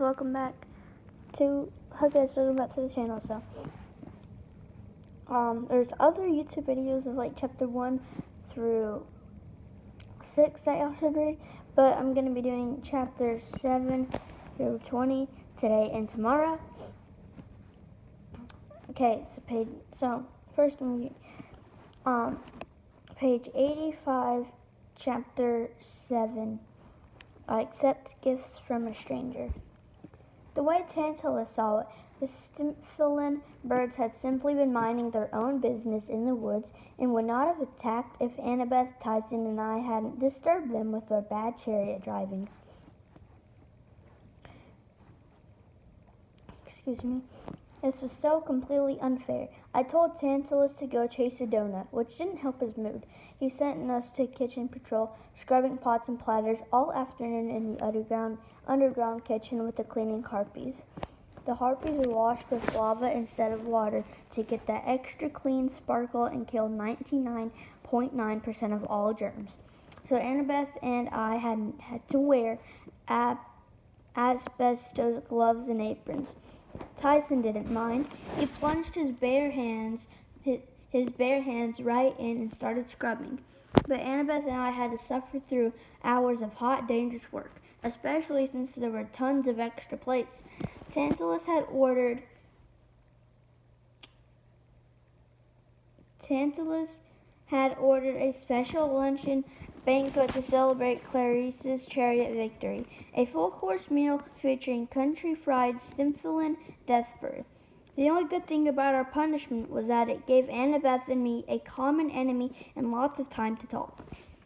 welcome back to the channel. So, there's other YouTube videos of like chapter 1 through 6 that y'all should read, but I'm gonna be doing chapter 7 through 20 today and tomorrow. Okay, first page 85, chapter 7. Accept gifts from a stranger. The way Tantalus saw it, the Stymphalin birds had simply been minding their own business in the woods and would not have attacked if Annabeth, Tyson, and I hadn't disturbed them with our bad chariot driving. Excuse me. This was so completely unfair. I told Tantalus to go chase a donut, which didn't help his mood. He sent us to kitchen patrol, scrubbing pots and platters all afternoon in the underground kitchen with the cleaning harpies. The harpies were washed with lava instead of water to get that extra clean sparkle and kill 99.9% of all germs. So Annabeth and I had to wear asbestos gloves and aprons. Tyson didn't mind. He plunged his bare hands right in and started scrubbing. But Annabeth and I had to suffer through hours of hot, dangerous work, especially since there were tons of extra plates. Tantalus had ordered a special luncheon banquet to celebrate Clarice's chariot victory, a full-course meal featuring country-fried Stymphalin deathbird. The only good thing about our punishment was that it gave Annabeth and me a common enemy and lots of time to talk.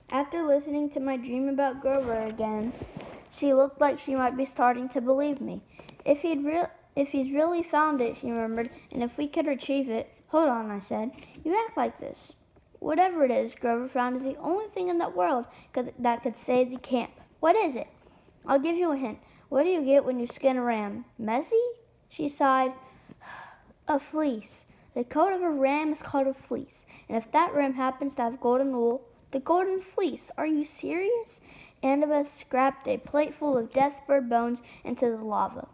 After listening to my dream about Grover again, she looked like she might be starting to believe me. If he's really found it, she murmured, and if we could retrieve it. Hold on, I said. You act like this. Whatever it is Grover found is the only thing in the world that could save the camp. What is it? I'll give you a hint. What do you get when you skin a ram? Messy? She sighed. A fleece. The coat of a ram is called a fleece. And if that ram happens to have golden wool, the golden fleece. Are you serious? Annabeth scrapped a plateful of deathbird bones into the lava.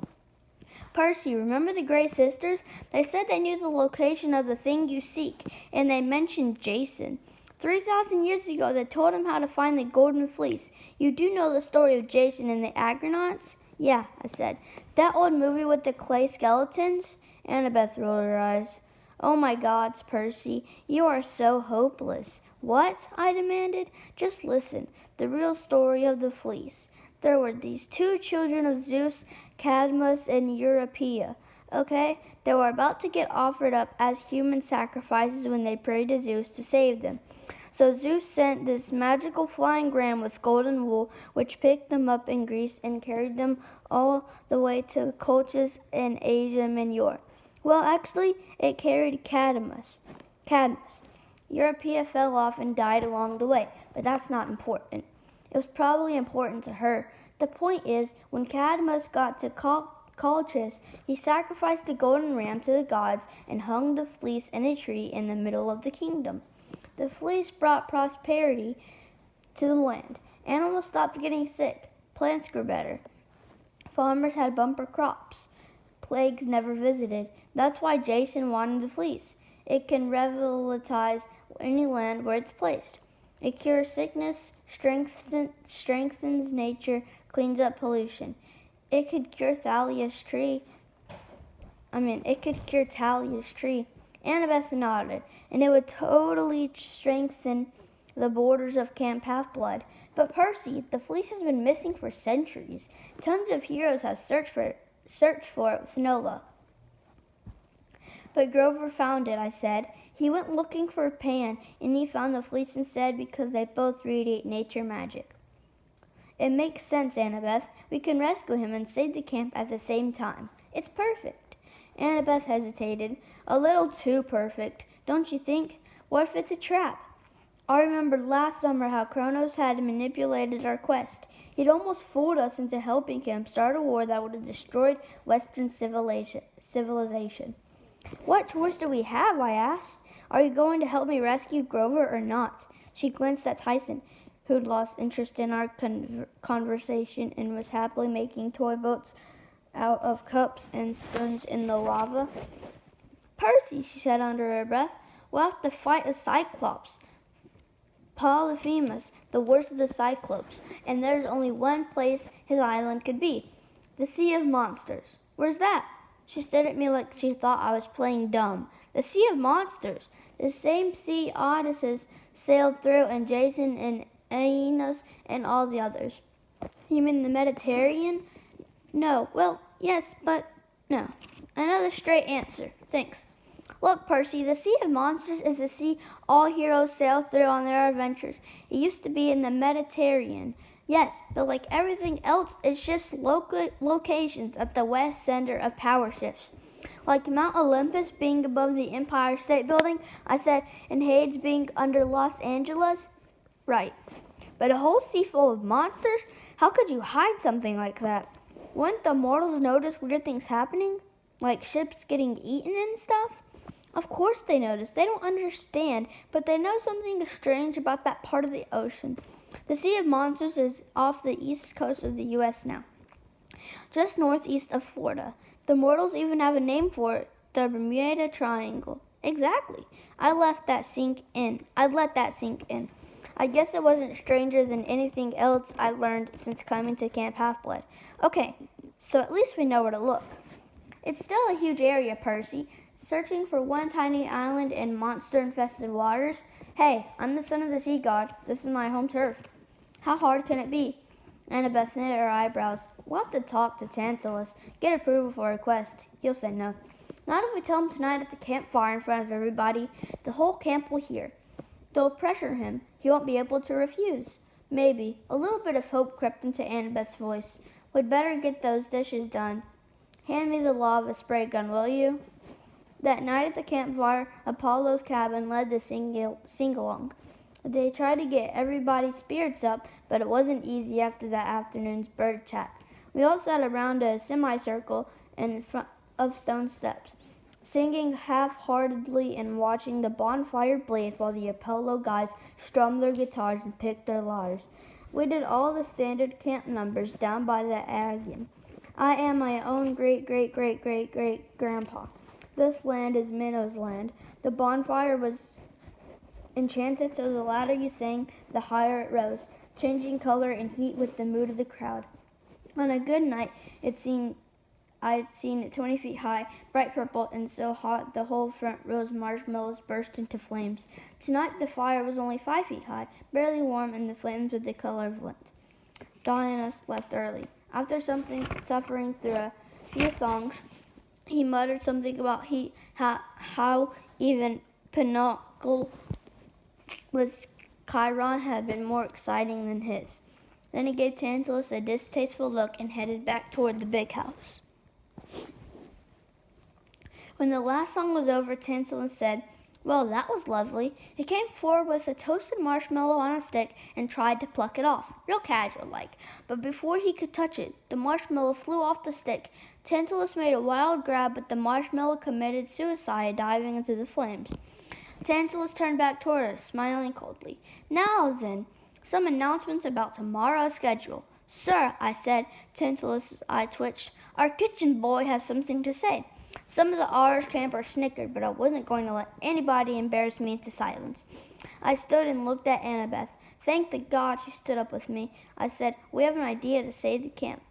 Percy, remember the Grey Sisters? They said they knew the location of the thing you seek, and they mentioned Jason. 3,000 years ago, they told him how to find the Golden Fleece. You do know the story of Jason and the Argonauts? Yeah, I said. That old movie with the clay skeletons? Annabeth rolled her eyes. Oh my gods, Percy, you are so hopeless. What? I demanded. Just listen. The real story of the fleece. There were these two children of Zeus, Cadmus and Europia. Okay? They were about to get offered up as human sacrifices when they prayed to Zeus to save them. So Zeus sent this magical flying ram with golden wool, which picked them up in Greece and carried them all the way to Colchis in Asia Minor. Well, actually, it carried Cadmus. Europia fell off and died along the way, but that's not important. It was probably important to her. The point is, when Cadmus got to Colchis, he sacrificed the golden ram to the gods and hung the fleece in a tree in the middle of the kingdom. The fleece brought prosperity to the land. Animals stopped getting sick. Plants grew better. Farmers had bumper crops. Plagues never visited. That's why Jason wanted the fleece. It can revitalize any land where it's placed. It cures sickness, strengthens nature, cleans up pollution. It could cure Thalia's tree. Annabeth nodded, and it would totally strengthen the borders of Camp Half-Blood. But Percy, the fleece has been missing for centuries. Tons of heroes have searched for it with no luck. But Grover found it, I said. He went looking for Pan, and he found the fleece instead because they both radiate nature magic. It makes sense, Annabeth. We can rescue him and save the camp at the same time. It's perfect. Annabeth hesitated. A little too perfect, don't you think? What if it's a trap? I remembered last summer how Kronos had manipulated our quest. He'd almost fooled us into helping him start a war that would have destroyed Western civilization. What choice do we have? I asked. Are you going to help me rescue Grover or not? She glanced at Tyson, who'd lost interest in our conversation and was happily making toy boats out of cups and spoons in the lava. Percy, she said under her breath, we'll have to fight a Cyclops. Polyphemus, the worst of the Cyclops, and there's only one place his island could be. The Sea of Monsters. Where's that? She stared at me like she thought I was playing dumb. The Sea of Monsters. The same sea Odysseus sailed through and Jason and Aeneas and all the others. You mean the Mediterranean? No. Well, yes, but no. Another straight answer. Thanks. Look, Percy, the Sea of Monsters is the sea all heroes sail through on their adventures. It used to be in the Mediterranean. Yes, but like everything else, it shifts locations at the west center of power shifts. Like Mount Olympus being above the Empire State Building, I said, and Hades being under Los Angeles? Right. But a whole sea full of monsters? How could you hide something like that? Wouldn't the mortals notice weird things happening? Like ships getting eaten and stuff? Of course they notice. They don't understand, but they know something is strange about that part of the ocean. The Sea of Monsters is off the east coast of the U.S. now, just northeast of Florida. The mortals even have a name for it, the Bermuda Triangle. Exactly. I let that sink in. I guess it wasn't stranger than anything else I learned since coming to Camp Half-Blood. Okay, so at least we know where to look. It's still a huge area, Percy. Searching for one tiny island in monster-infested waters? Hey, I'm the son of the sea god. This is my home turf. How hard can it be? Annabeth knit her eyebrows. We'll have to talk to Tantalus, get approval for a quest. He'll say no. Not if we tell him tonight at the campfire in front of everybody. The whole camp will hear. They'll pressure him. He won't be able to refuse. Maybe. A little bit of hope crept into Annabeth's voice. We'd better get those dishes done. Hand me the lava spray gun, will you? That night at the campfire, Apollo's cabin led the sing-along. They tried to get everybody's spirits up, but it wasn't easy after that afternoon's bird chat. We all sat around a semicircle in front of stone steps, singing half-heartedly and watching the bonfire blaze while the Apollo guys strummed their guitars and picked their lyres. We did all the standard camp numbers down by the Aegean. I am my own great-great-great-great-great-grandpa. This land is Minnow's land. The bonfire was enchanted, so the louder you sang, the higher it rose, changing color and heat with the mood of the crowd. On a good night, I'd seen it 20 feet high, bright purple, and so hot the whole front row's marshmallows burst into flames. Tonight the fire was only 5 feet high, barely warm, and the flames were the color of lint. Dionysus left early. After suffering through a few songs, he muttered something about how even Pinnacle with Chiron had been more exciting than his. Then he gave Tantalus a distasteful look and headed back toward the big house. When the last song was over, Tantalus said, "Well, that was lovely." He came forward with a toasted marshmallow on a stick and tried to pluck it off, real casual-like. But before he could touch it, the marshmallow flew off the stick. Tantalus made a wild grab, but the marshmallow committed suicide, diving into the flames. Tantalus turned back toward us, smiling coldly. "Now then, some announcements about tomorrow's schedule." "Sir," I said. Tantalus' eye twitched. "Our kitchen boy has something to say." Some of the R's campers snickered, but I wasn't going to let anybody embarrass me into silence. I stood and looked at Annabeth. Thank the God she stood up with me. I said, "We have an idea to save the camp."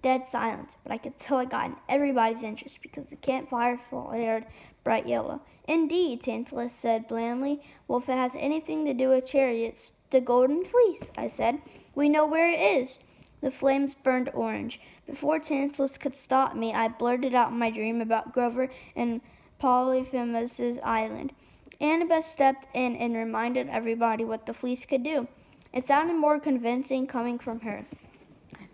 Dead silence, but I could tell it got in everybody's interest because the campfire flared bright yellow. "Indeed," Tantalus said blandly. "Well, if it has anything to do with chariots, the Golden Fleece," I said. "We know where it is." The flames burned orange. Before Tantalus could stop me, I blurted out my dream about Grover and Polyphemus' island. Annabeth stepped in and reminded everybody what the fleece could do. It sounded more convincing coming from her.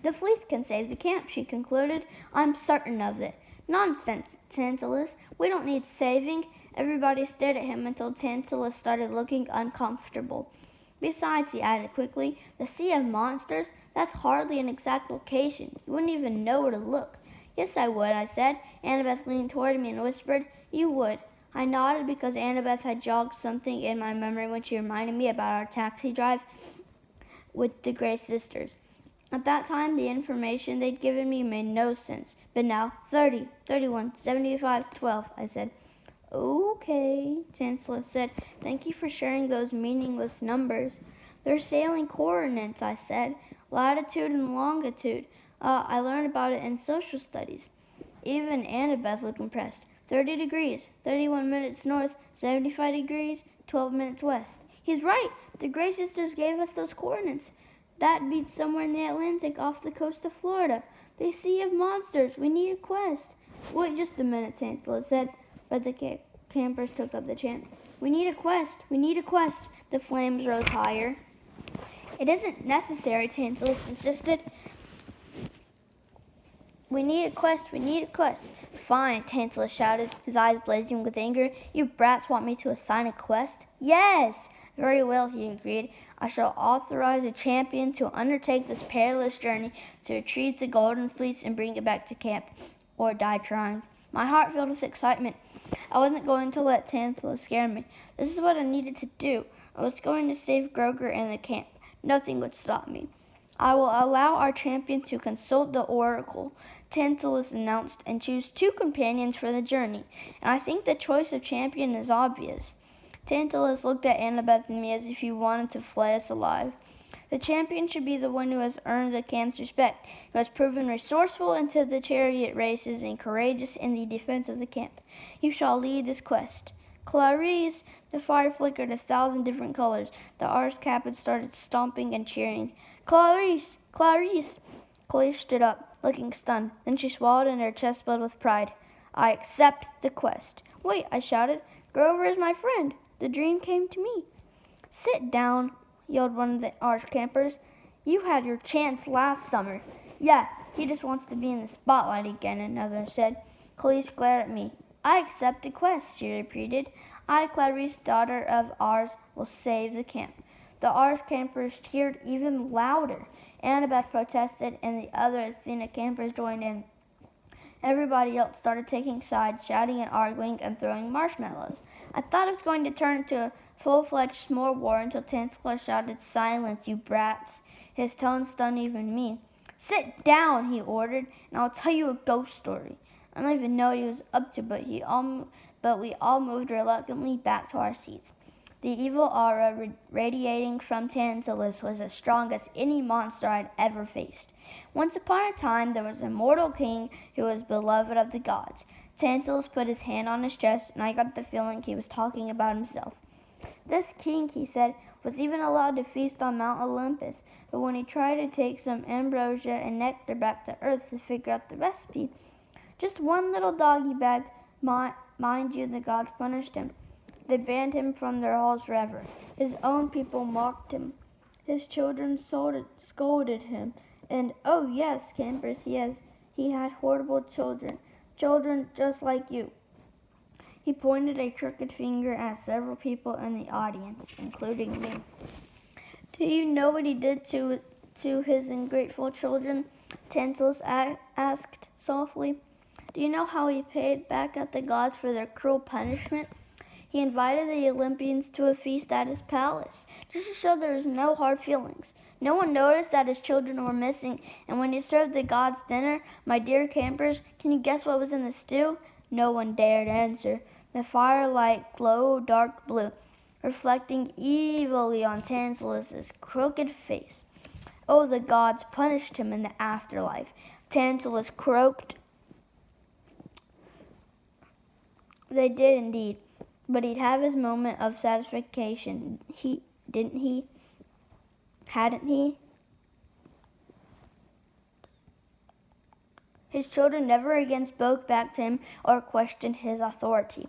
"The fleece can save the camp," she concluded. "I'm certain of it." "Nonsense, Tantalus. We don't need saving." Everybody stared at him until Tantalus started looking uncomfortable. "Besides," he added quickly, "the Sea of Monsters, that's hardly an exact location. You wouldn't even know where to look." "Yes, I would," I said. Annabeth leaned toward me and whispered, "You would." I nodded because Annabeth had jogged something in my memory when she reminded me about our taxi drive with the Gray sisters. At that time, the information they'd given me made no sense. But now, 30, 31, 75, 12, I said. Okay, Tantalus said. Thank you for sharing those meaningless numbers. They're sailing coordinates, I said. Latitude and longitude. I learned about it in social studies. Even Annabeth looked impressed. 30 degrees, 31 minutes north, 75 degrees, 12 minutes west. He's right. The Gray Sisters gave us those coordinates. That beats somewhere in the Atlantic off the coast of Florida. The Sea of Monsters. We need a quest. Wait just a minute, Tantalus said, but the campers took up the chant. We need a quest. We need a quest. The flames rose higher. It isn't necessary, Tantalus insisted. We need a quest. We need a quest. Fine, Tantalus shouted, his eyes blazing with anger. You brats want me to assign a quest? Yes! Very well, he agreed. I shall authorize a champion to undertake this perilous journey to retrieve the Golden Fleece and bring it back to camp, or die trying. My heart filled with excitement. I wasn't going to let Tantalus scare me. This is what I needed to do. I was going to save Jogger and the camp. Nothing would stop me. I will allow our champion to consult the oracle, Tantalus announced, and choose 2 companions for the journey, and I think the choice of champion is obvious. Tantalus looked at Annabeth and me as if he wanted to flay us alive. The champion should be the one who has earned the camp's respect, who has proven resourceful in the chariot races and courageous in the defense of the camp. You shall lead this quest. Clarice! The fire flickered 1,000 different colors. The Ars Caput started stomping and cheering. Clarice! Clarice! Clarice stood up, looking stunned. Then she swallowed and her chest swelled with pride. I accept the quest. Wait, I shouted. Grover is my friend. The dream came to me. Sit down, yelled one of the Ars campers. You had your chance last summer. Yeah, he just wants to be in the spotlight again, another said. Clarice glared at me. I accept the quest, she repeated. I, Clarice, daughter of Ars, will save the camp. The Ars campers cheered even louder. Annabeth protested, and the other Athena campers joined in. Everybody else started taking sides, shouting and arguing and throwing marshmallows. I thought it was going to turn into a full-fledged s'more war until Tantalus shouted, Silence, you brats. His tone stunned even me. Sit down, he ordered, and I'll tell you a ghost story. I don't even know what he was up to, but we all moved reluctantly back to our seats. The evil aura radiating from Tantalus was as strong as any monster I'd ever faced. Once upon a time, there was a mortal king who was beloved of the gods. Tantalus put his hand on his chest, and I got the feeling he was talking about himself. This king, he said, was even allowed to feast on Mount Olympus, but when he tried to take some ambrosia and nectar back to Earth to figure out the recipe, just one little doggy bag, mind you, the gods punished him. They banned him from their halls forever. His own people mocked him. His children scolded him. And, oh yes, campers, he had horrible children. Children just like you. He pointed a crooked finger at several people in the audience, including me. Do you know what he did to his ungrateful children? Tantalus asked softly. Do you know how he paid back at the gods for their cruel punishment? He invited the Olympians to a feast at his palace, just to show there was no hard feelings. No one noticed that his children were missing, and when he served the gods dinner, my dear campers, can you guess what was in the stew? No one dared answer. The firelight glowed dark blue, reflecting evilly on Tantalus's crooked face. Oh, the gods punished him in the afterlife. Tantalus croaked. They did indeed. But he'd have his moment of satisfaction, hadn't he? His children never again spoke back to him or questioned his authority.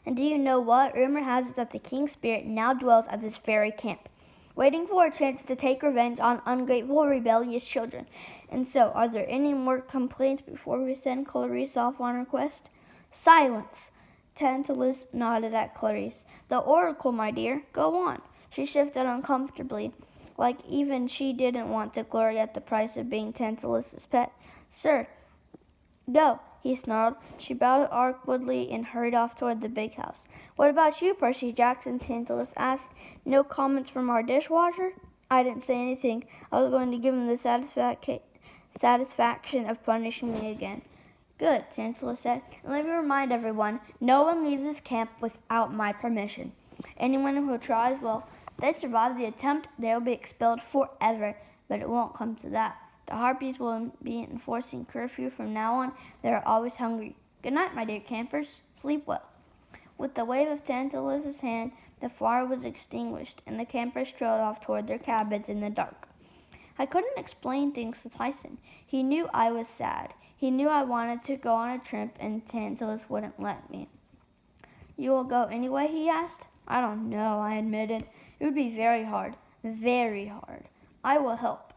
And do you know what? Rumor has it that the king's spirit now dwells at this very camp, waiting for a chance to take revenge on ungrateful, rebellious children. And so, are there any more complaints before we send Clarice off on her quest? Silence! Tantalus nodded at Clarice. The oracle, my dear. Go on. She shifted uncomfortably, like even she didn't want to glory at the price of being Tantalus's pet. Sir, go, he snarled. She bowed awkwardly and hurried off toward the big house. What about you, Percy Jackson? Tantalus asked. No comments from our dishwasher? I didn't say anything. I was going to give him the satisfaction of punishing me again. Good, Chancellor said. And let me remind everyone, no one leaves this camp without my permission. Anyone who tries, well, if they survive the attempt, they will be expelled forever. But it won't come to that. The Harpies will be enforcing curfew from now on. They are always hungry. Good night, my dear campers. Sleep well. With a wave of Tantalus's hand, the fire was extinguished, and the campers strolled off toward their cabins in the dark. I couldn't explain things to Tyson. He knew I was sad. He knew I wanted to go on a trip, and Tantalus wouldn't let me. You will go anyway, he asked. I don't know, I admitted. It would be very hard. Very hard. I will help.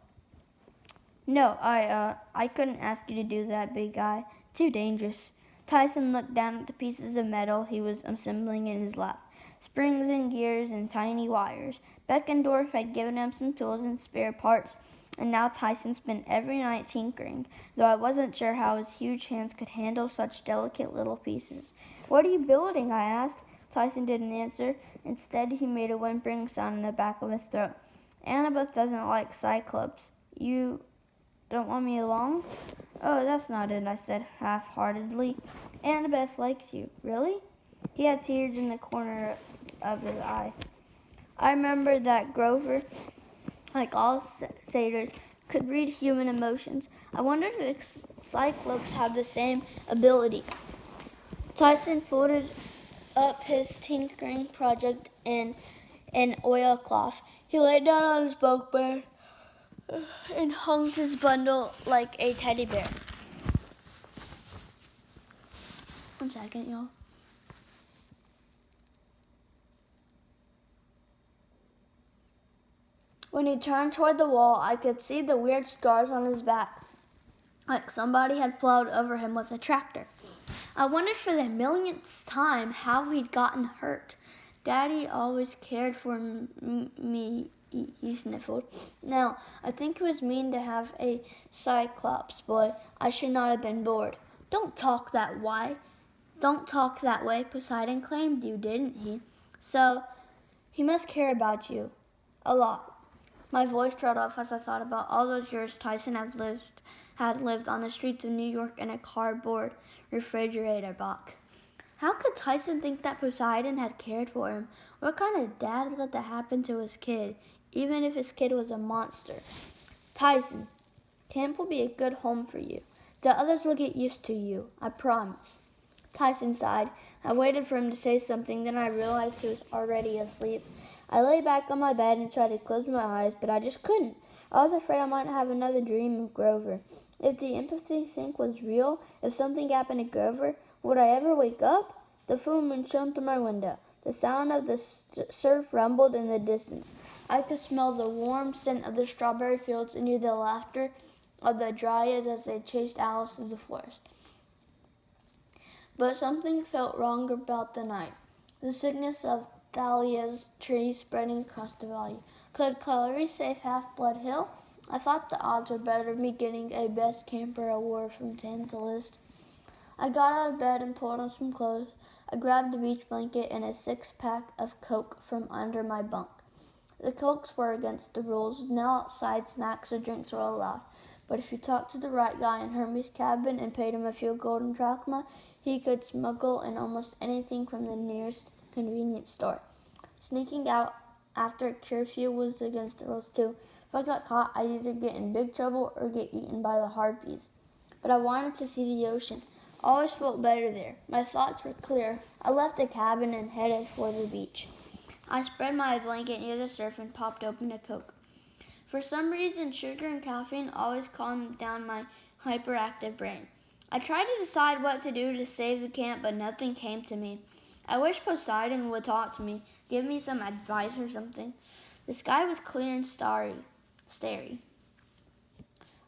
No, I couldn't ask you to do that, big guy. Too dangerous. Tyson looked down at the pieces of metal he was assembling in his lap. Springs and gears and tiny wires. Beckendorf had given him some tools and spare parts, and now Tyson spent every night tinkering, though I wasn't sure how his huge hands could handle such delicate little pieces. What are you building? I asked. Tyson didn't answer. Instead, he made a whimpering sound in the back of his throat. Annabeth doesn't like Cyclops. You don't want me along? Oh, that's not it, I said half-heartedly. Annabeth likes you. Really? He had tears in the corner of his eye. I remembered that Grover, like all satyrs, could read human emotions. I wondered if Cyclops had the same ability. Tyson folded up his tinkering project in an oilcloth. He lay down on his bunk bed and hung his bundle like a teddy bear. 1 second, y'all. When he turned toward the wall, I could see the weird scars on his back, like somebody had plowed over him with a tractor. I wondered for the millionth time how he'd gotten hurt. Daddy always cared for me, he sniffled. Now, I think it was mean to have a Cyclops boy. I should not have been bored. Don't talk that way, Poseidon claimed you, didn't he? So, he must care about you. A lot. My voice trailed off as I thought about all those years Tyson had lived on the streets of New York in a cardboard refrigerator box. How could Tyson think that Poseidon had cared for him? What kind of dad let that happen to his kid, even if his kid was a monster? Tyson, camp will be a good home for you. The others will get used to you, I promise. Tyson sighed. I waited for him to say something, then I realized he was already asleep. I lay back on my bed and tried to close my eyes, but I just couldn't. I was afraid I might have another dream of Grover. If the empathy thing was real, if something happened to Grover, would I ever wake up? The full moon shone through my window. The sound of the surf rumbled in the distance. I could smell the warm scent of the strawberry fields and hear the laughter of the dryads as they chased Alice through the forest. But something felt wrong about the night. The sickness of Thalia's tree spreading across the valley. Could Clarice save Half-Blood Hill? I thought the odds were better of me getting a Best Camper award from Tantalus. I got out of bed and pulled on some clothes. I grabbed a beach blanket and a 6-pack of Coke from under my bunk. The Cokes were against the rules. Now outside, snacks or drinks were allowed. But if you talked to the right guy in Hermes' cabin and paid him a few golden drachma, he could smuggle in almost anything from the nearest convenience store. Sneaking out after curfew was against the rules too. If I got caught, I'd either get in big trouble or get eaten by the harpies. But I wanted to see the ocean. I always felt better there. My thoughts were clear. I left the cabin and headed for the beach. I spread my blanket near the surf and popped open a Coke. For some reason, sugar and caffeine always calmed down my hyperactive brain. I tried to decide what to do to save the camp, but nothing came to me. I wish Poseidon would talk to me, give me some advice or something. The sky was clear and starry.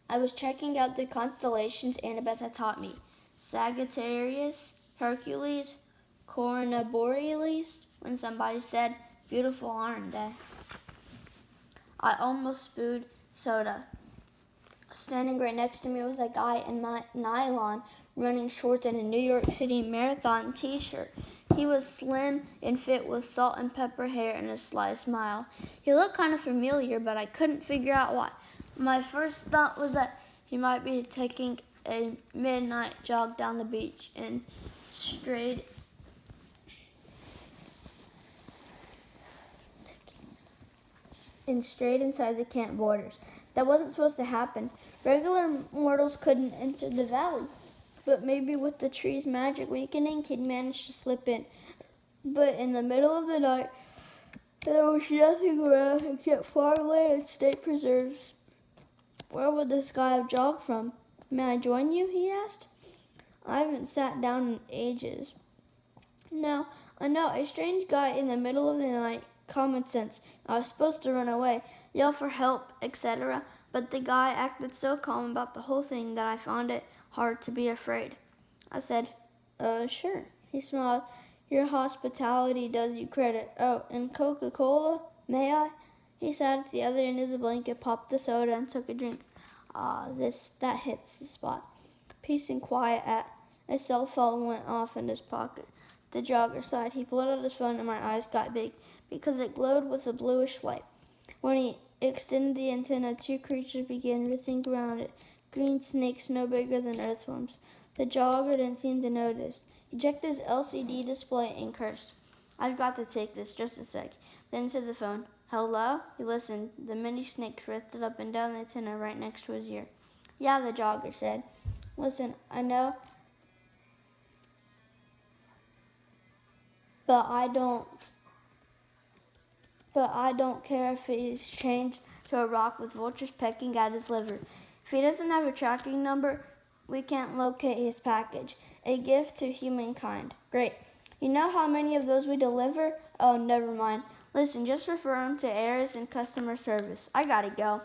I was checking out the constellations Annabeth had taught me. Sagittarius, Hercules, Corona Borealis, when somebody said, "Beautiful, aren't they?" I almost spewed soda. Standing right next to me was a guy in nylon running shorts and a New York City Marathon t-shirt. He was slim and fit with salt and pepper hair and a sly smile. He looked kind of familiar, but I couldn't figure out why. My first thought was that he might be taking a midnight jog down the beach and strayed inside the camp borders. That wasn't supposed to happen. Regular mortals couldn't enter the valley. But maybe with the tree's magic weakening, he'd managed to slip in. But in the middle of the night, there was nothing around except farmland and state preserves. Where would this guy have jogged from? May I join you? He asked. I haven't sat down in ages. No, I know, a strange guy in the middle of the night. Common sense. I was supposed to run away, yell for help, etc. But the guy acted so calm about the whole thing that I found it hard to be afraid. I said, sure. He smiled. Your hospitality does you credit. Oh, and Coca-Cola? May I? He sat at the other end of the blanket, popped the soda, and took a drink. That hits the spot. Peace and quiet at. A cell phone went off in his pocket. The jogger sighed. He pulled out his phone, and my eyes got big because it glowed with a bluish light. When he extended the antenna, two creatures began racing around it. Green snakes no bigger than earthworms. The jogger didn't seem to notice. He checked his LCD display and cursed. I've got to take this, just a sec. Then to the phone. Hello? He listened. The many snakes drifted up and down the antenna right next to his ear. Yeah, the jogger said. Listen, I know, but I don't care if he's changed to a rock with vultures pecking at his liver. If he doesn't have a tracking number, we can't locate his package. A gift to humankind. Great. You know how many of those we deliver? Oh, never mind. Listen, just refer him to heirs and customer service. I gotta go.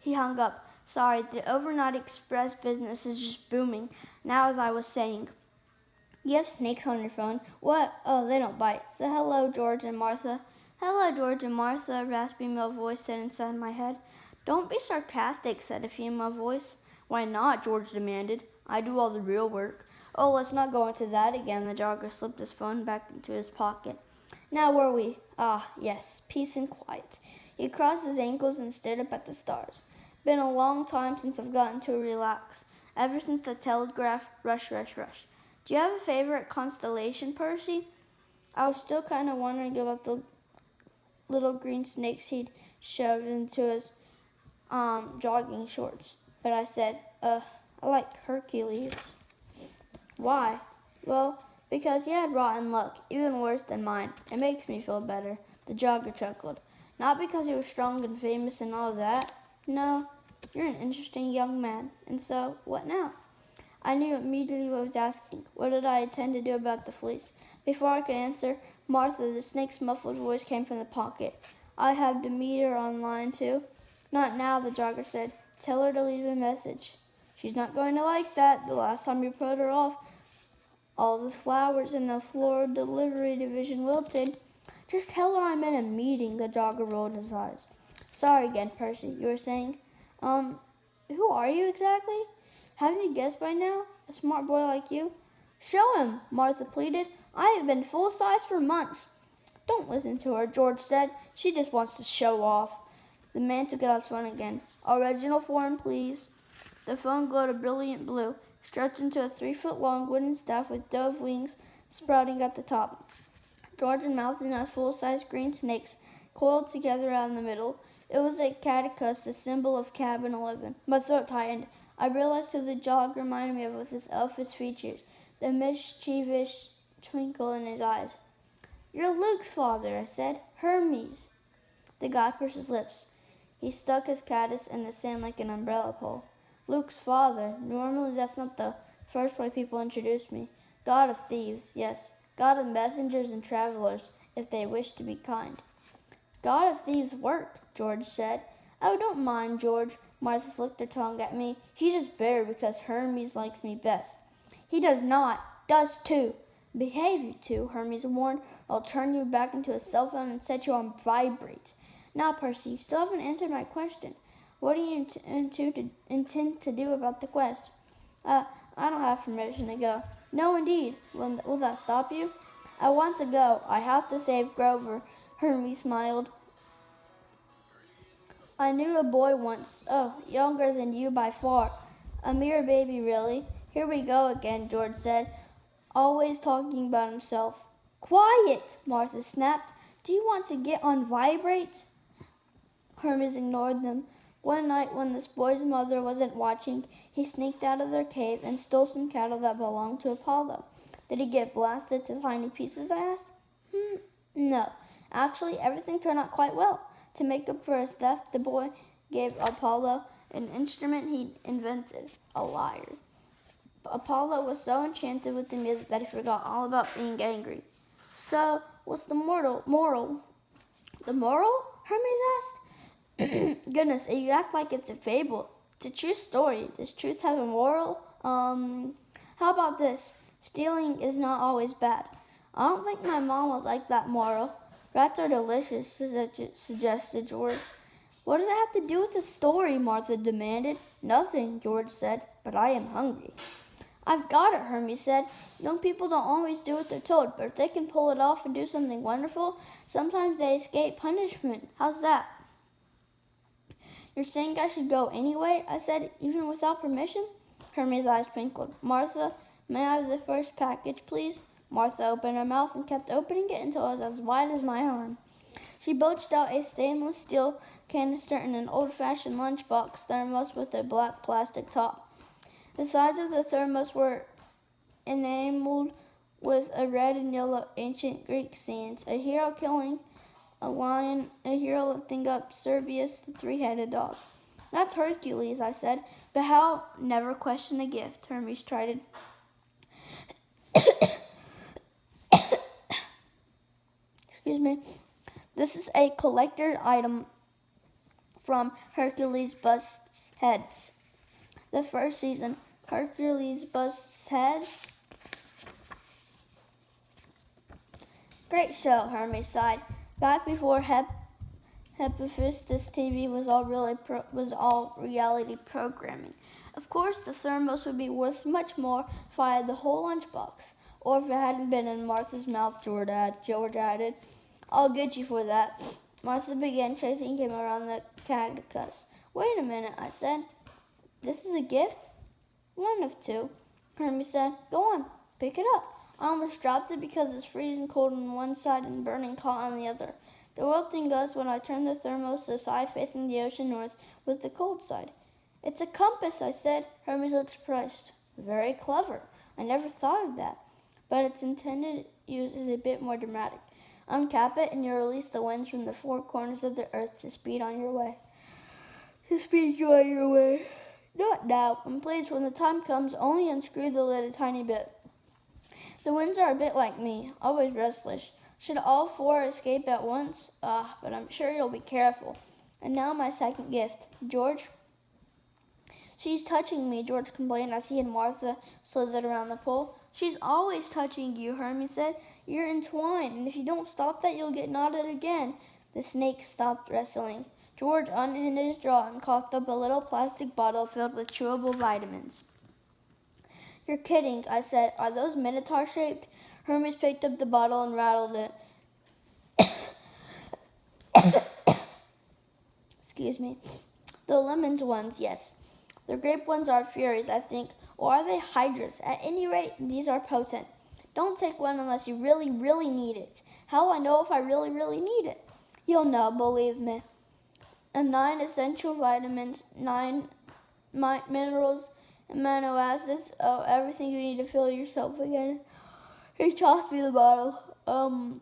He hung up. Sorry, the overnight express business is just booming. Now, as I was saying, you have snakes on your phone? What? Oh, they don't bite. So hello, George and Martha. Hello, George and Martha, a raspy male voice said inside my head. Don't be sarcastic, said a female voice. Why not? George demanded. I do all the real work. Oh, let's not go into that again. The jogger slipped his phone back into his pocket. Now were we? Ah, yes, peace and quiet. He crossed his ankles and stared up at the stars. Been a long time since I've gotten to relax. Ever since the telegraph, rush, rush, rush. Do you have a favorite constellation, Percy? I was still kind of wondering about the little green snakes he'd shoved into his jogging shorts. But I said, I like Hercules. Why? Well, because he had rotten luck, even worse than mine. It makes me feel better. The jogger chuckled. Not because he was strong and famous and all that. No, you're an interesting young man. And so, what now? I knew immediately what I was asking. What did I intend to do about the fleece? Before I could answer, Martha, the snake's muffled voice, came from the pocket. I have Demeter on line too. Not now, the jogger said. Tell her to leave a message. She's not going to like that. The last time you put her off, all the flowers in the floral delivery division wilted. Just tell her I'm in a meeting, the jogger rolled his eyes. Sorry again, Percy. You were saying? Who are you exactly? Haven't you guessed by now? A smart boy like you? Show him, Martha pleaded. I have been full size for months. Don't listen to her, George said. She just wants to show off. The man took out his phone again. Original form, please. The phone glowed a brilliant blue, stretched into a 3-foot-long wooden staff with dove wings sprouting at the top. George and Malcolm had full-sized green snakes coiled together out in the middle. It was a caduceus, the symbol of cabin 11. My throat tightened. I realized who the jog reminded me of with his elfish features, the mischievous twinkle in his eyes. You're Luke's father, I said. Hermes. The guy pursed his lips. He stuck his caddis in the sand like an umbrella pole. Luke's father. Normally that's not the first way people introduce me. God of thieves, yes. God of messengers and travelers, if they wish to be kind. God of thieves work, George said. Oh, don't mind, George. Martha flicked her tongue at me. He's just bitter because Hermes likes me best. He does not. Does too. Behave, you two, Hermes warned. I'll turn you back into a cell phone and set you on vibrate. Now, Percy, you still haven't answered my question. What do you intend to do about the quest? I don't have permission to go. No, indeed. Will that stop you? I want to go. I have to save Grover. Hermes smiled. I knew a boy once. Oh, younger than you by far. A mere baby, really. Here we go again, George said, always talking about himself. Quiet, Martha snapped. Do you want to get on vibrate? Hermes ignored them. One night when this boy's mother wasn't watching, he sneaked out of their cave and stole some cattle that belonged to Apollo. Did he get blasted to tiny pieces, I asked. No. Actually, everything turned out quite well. To make up for his theft, the boy gave Apollo an instrument he'd invented, a lyre. Apollo was so enchanted with the music that he forgot all about being angry. So, what's the moral? The moral? Hermes asked. Goodness, you act like it's a fable. It's a true story. Does truth have a moral? How about this? Stealing is not always bad. I don't think my mom would like that moral. Rats are delicious, suggested George. What does it have to do with the story? Martha demanded. Nothing, George said, but I am hungry. I've got it, Hermes said. Young people don't always do what they're told, but if they can pull it off and do something wonderful, sometimes they escape punishment. How's that? You're saying I should go anyway? I said, even without permission? Hermes' eyes twinkled. Martha, may I have the first package, please? Martha opened her mouth and kept opening it until it was as wide as my arm. She belched out a stainless steel canister and an old-fashioned lunchbox thermos with a black plastic top. The sides of the thermos were enameled with a red and yellow ancient Greek scenes, a hero killing a lion, a hero lifting up Cerberus, the three-headed dog. That's Hercules, I said, but how? Never question a gift, Hermes chided. Excuse me. This is a collector item from Hercules Busts Heads. The first season, Hercules Busts Heads. Great show, Hermes sighed. Back before Hephaestus TV was all reality programming. Of course, the thermos would be worth much more if I had the whole lunchbox, or if it hadn't been in Martha's mouth, George added. I'll get you for that. Martha began chasing him around the cactus. Wait a minute, I said. This is a gift? One of two. Hermes said, go on, pick it up. I almost dropped it because it's freezing cold on one side and burning hot on the other. The weird thing was when I turned the thermos to the side facing the ocean north was the cold side. It's a compass, I said. Hermes looked surprised. Very clever. I never thought of that. But its intended use is a bit more dramatic. Uncap it and you release the winds from the four corners of the earth to speed you on your way. Not now. And please, when the time comes, only unscrew the lid a tiny bit. The winds are a bit like me, always restless. Should all four escape at once? But I'm sure you'll be careful. And now my second gift. George? She's touching me, George complained as he and Martha slithered around the pool. She's always touching you, Hermes said. You're entwined, and if you don't stop that, you'll get knotted again. The snake stopped wrestling. George unhinged his jaw and coughed up a little plastic bottle filled with chewable vitamins. You're kidding, I said. Are those minotaur-shaped? Hermes picked up the bottle and rattled it. Excuse me. The lemons ones, yes. The grape ones are furies, I think. Or are they hydras? At any rate, these are potent. Don't take one unless you really, really need it. How will I know if I really, really need it? You'll know, believe me. And 9 essential vitamins, 9 minerals, amino acids, everything you need to fill yourself again. He tossed me the bottle.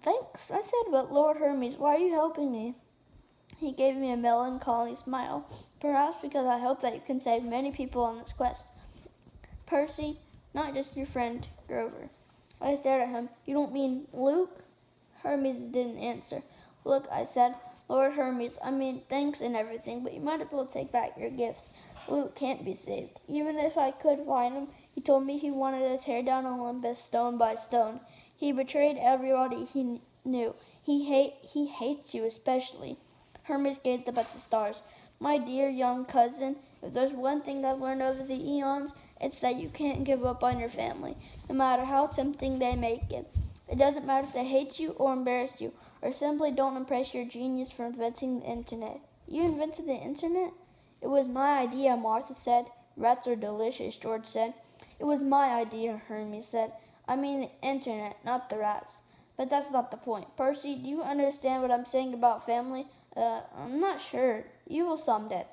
Thanks, I said, but Lord Hermes, why are you helping me? He gave me a melancholy smile. Perhaps because I hope that you can save many people on this quest. Percy, not just your friend, Grover. I stared at him. You don't mean Luke? Hermes didn't answer. Look, I said, Lord Hermes, I mean thanks and everything, but you might as well take back your gifts. Luke can't be saved. Even if I could find him, he told me he wanted to tear down Olympus stone by stone. He betrayed everybody he knew. He hates you especially. Hermes gazed up at the stars. My dear young cousin, if there's one thing I've learned over the eons, it's that you can't give up on your family, no matter how tempting they make it. It doesn't matter if they hate you or embarrass you, or simply don't impress your genius for inventing the internet. You invented the internet? It was my idea, Martha said. Rats are delicious, George said. It was my idea, Hermes said. I mean the internet, not the rats. But that's not the point. Percy, do you understand what I'm saying about family? I'm not sure. You will someday.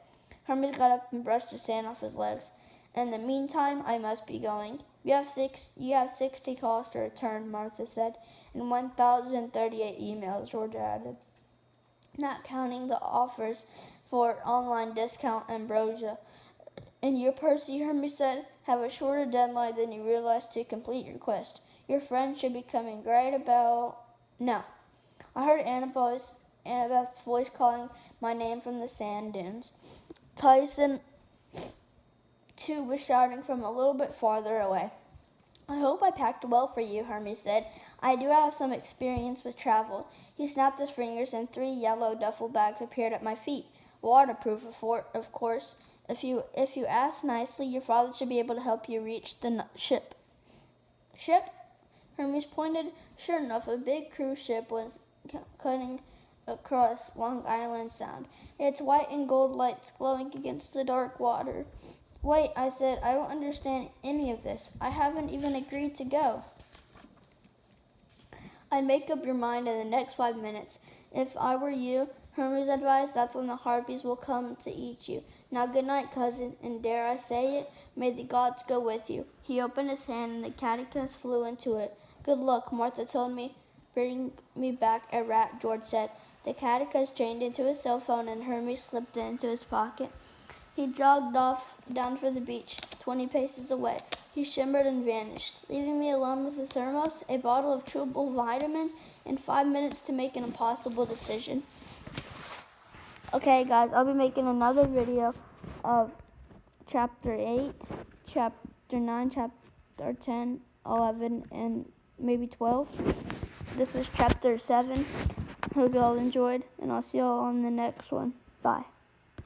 Hermes got up and brushed the sand off his legs. In the meantime, I must be going. You have 60 calls to return, Martha said, and 1,038 emails, George added, not counting the offers for online discount ambrosia. And you, Percy, Hermes said, have a shorter deadline than you realize to complete your quest. Your friend should be coming right about now. I heard Annabeth's voice calling my name from the sand dunes. Tyson, too, was shouting from a little bit farther away. I hope I packed well for you, Hermes said. I do have some experience with travel. He snapped his fingers and 3 yellow duffel bags appeared at my feet. Waterproof, of course. If you ask nicely, your father should be able to help you reach the ship. Ship? Hermes pointed. Sure enough, a big cruise ship was cutting across Long Island Sound, its white and gold lights glowing against the dark water. Wait, I said, I don't understand any of this. I haven't even agreed to go. I'd make up your mind in the next 5 minutes. If I were you, Hermes advised, that's when the harpies will come to eat you. Now good night, cousin, and dare I say it, may the gods go with you. He opened his hand and the catechist flew into it. Good luck, Martha told me. Bring me back a rat, George said. The catechist chained into his cell phone and Hermes slipped it into his pocket. He jogged off down for the beach, 20 paces away. He shimmered and vanished, leaving me alone with a thermos, a bottle of chewable vitamins, and 5 minutes to make an impossible decision. Okay, guys, I'll be making another video of Chapter 8, Chapter 9, Chapter 10, 11, and maybe 12. This is Chapter 7. Hope you all enjoyed, and I'll see you all on the next one. Bye.